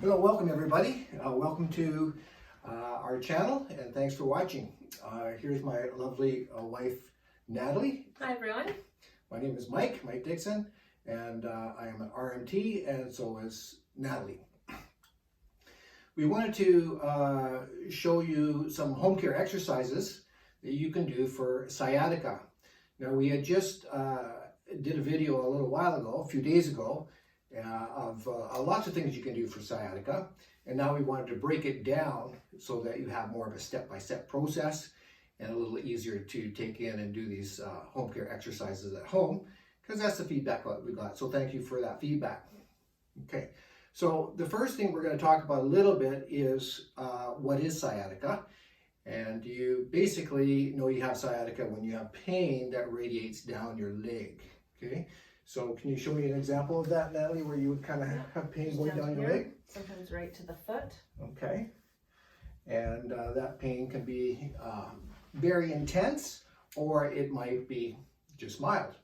Hello, welcome everybody. Welcome to our channel and thanks for watching. Here's my lovely wife, Natalie. Hi everyone. My name is Mike Dixon, and I am an RMT, and so is Natalie. We wanted to show you some home care exercises that you can do for sciatica. Now, we had just did a video a little while ago, a few days ago, of lots of things you can do for sciatica, and now we wanted to break it down so that you have more of a step-by-step process and a little easier to take in and do these home care exercises at home, because that's the feedback that we got. So thank you for that feedback. Okay, so the first thing we're going to talk about a little bit is what is sciatica. And you basically know you have sciatica when you have pain that radiates down your leg. Okay, so can you show me an example of that, Natalie, where you would kind of have pain going down your leg? Sometimes right to the foot. Okay, and that pain can be very intense, or it might be just mild.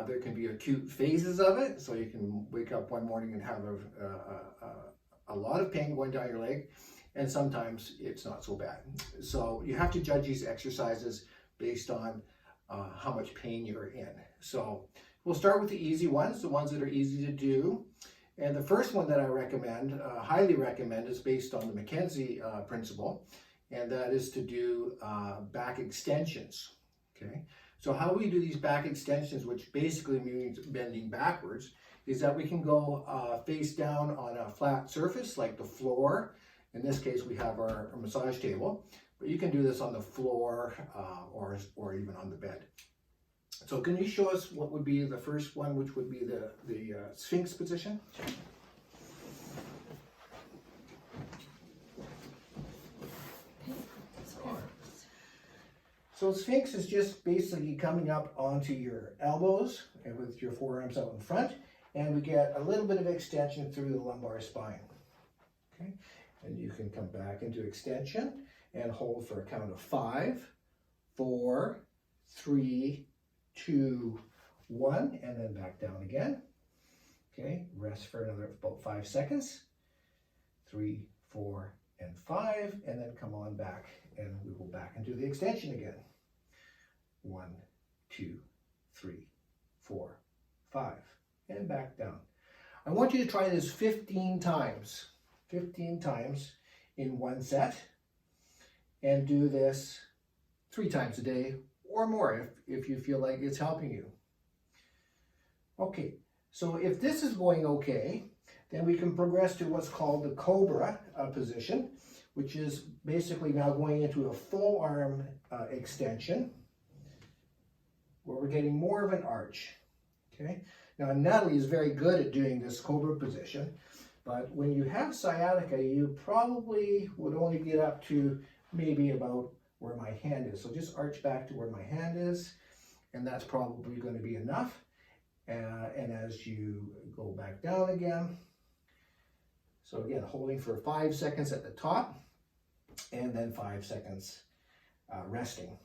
There can be acute phases of it, so you can wake up one morning and have a lot of pain going down your leg, and sometimes it's not so bad. So you have to judge these exercises based on how much pain you're in. So we'll start with the easy ones, the ones that are easy to do. And the first one that I recommend, highly recommend, is based on the McKenzie principle, and that is to do back extensions. Okay, so how we do these back extensions, which basically means bending backwards, is that we can go face down on a flat surface like the floor. In this case, we have our massage table, but you can do this on the floor or even on the bed. So can you show us what would be the first one, which would be the Sphinx position? So Sphinx is just basically coming up onto your elbows and with your forearms out in front, and we get a little bit of extension through the lumbar spine. Okay, and you can come back into extension and hold for a count of 5, 4, 3, 2, 1, and then back down again. Okay, rest for another about 5 seconds. 3, 4, and 5, and then come on back, and we will back into the extension again. 1, 2, 3, 4, 5, and back down. I want you to try this 15 times. 15 times in one set, and do this 3 times a day or more if you feel like it's helping you. Okay, so if this is going okay, then we can progress to what's called the Cobra position, which is basically now going into a full arm extension, where we're getting more of an arch. Okay, now Natalie is very good at doing this Cobra position, but when you have sciatica, you probably would only get up to maybe about where my hand is. So just arch back to where my hand is, and that's probably going to be enough. And as you go back down again, so again, holding for 5 seconds at the top, and then 5 seconds resting,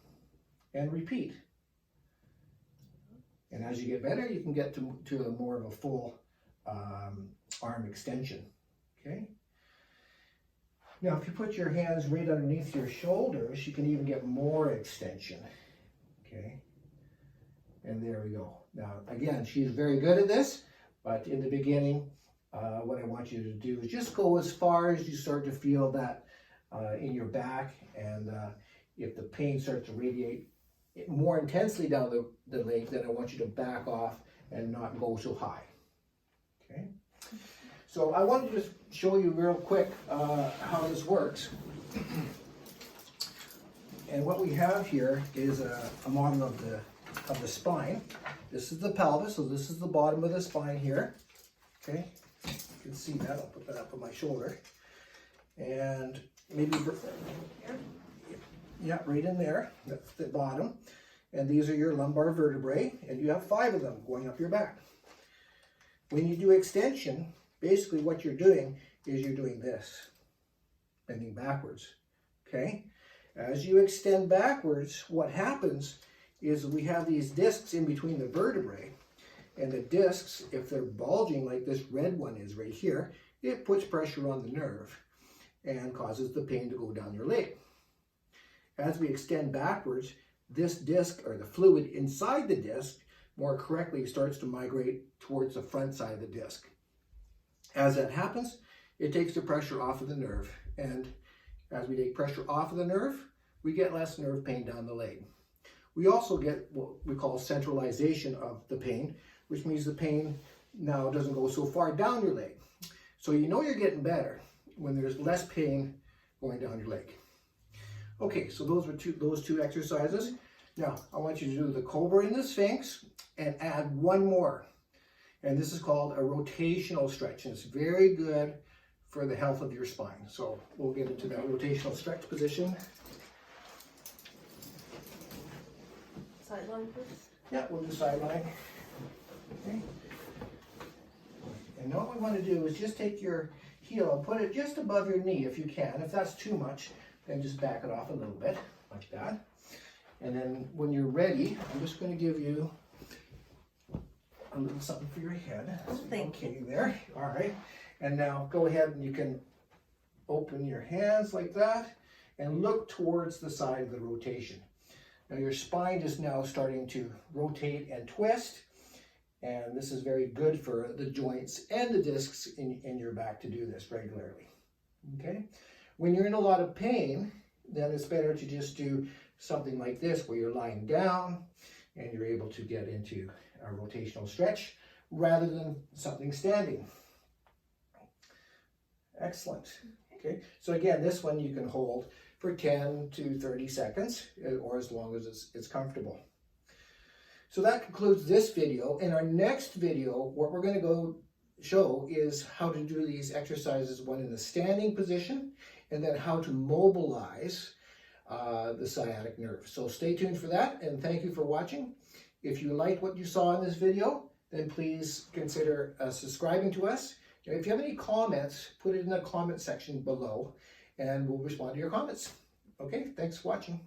and repeat. And as you get better, you can get to a more of a full arm extension. Okay. Now, if you put your hands right underneath your shoulders, you can even get more extension. Okay. And there we go. Now, again, she's very good at this, but in the beginning, what I want you to do is just go as far as you start to feel that in your back, and if the pain starts to radiate more intensely down the leg, then I want you to back off and not go so high. Okay. So I want to just show you real quick how this works. And what we have here is a model of the spine. This is the pelvis, so this is the bottom of the spine here. Okay, you can see that. I'll put that up on my shoulder. And maybe, yeah, right in there. That's the bottom. And these are your lumbar vertebrae, and you have 5 of them going up your back. When you do extension, basically what you're doing is you're doing this, bending backwards. Okay? As you extend backwards, what happens is we have these discs in between the vertebrae, and the discs, if they're bulging like this red one is right here, it puts pressure on the nerve and causes the pain to go down your leg. As we extend backwards, this disc, or the fluid inside the disc, more correctly starts to migrate towards the front side of the disc. As that happens, it takes the pressure off of the nerve, and as we take pressure off of the nerve, we get less nerve pain down the leg. We also get what we call centralization of the pain, which means the pain now doesn't go so far down your leg. So you know you're getting better when there's less pain going down your leg. Okay, so those two exercises. Now, I want you to do the Cobra and the Sphinx and add one more. And this is called a rotational stretch, and it's very good for the health of your spine. So we'll get into that rotational stretch position. Sideline, please. Yeah, we'll do sideline. Okay. And what we want to do is just take your heel and put it just above your knee if you can. If that's too much, then just back it off a little bit, like that. And then when you're ready, I'm just going to give you a little something for your head. Oh, thank you. There. All right. And now go ahead and you can open your hands like that and look towards the side of the rotation. Now your spine is now starting to rotate and twist, and this is very good for the joints and the discs in your back to do this regularly. Okay? When you're in a lot of pain, then it's better to just do something like this where you're lying down and you're able to get into a rotational stretch rather than something standing. Excellent. Okay, so again, this one you can hold for 10 to 30 seconds or as long as it's comfortable. So that concludes this video. In our next video, what we're going to go show is how to do these exercises, one in the standing position, and then how to mobilize the sciatic nerve. So stay tuned for that, and thank you for watching. If you liked what you saw in this video, then please consider subscribing to us. And if you have any comments, put it in the comment section below, and we'll respond to your comments. Okay, thanks for watching.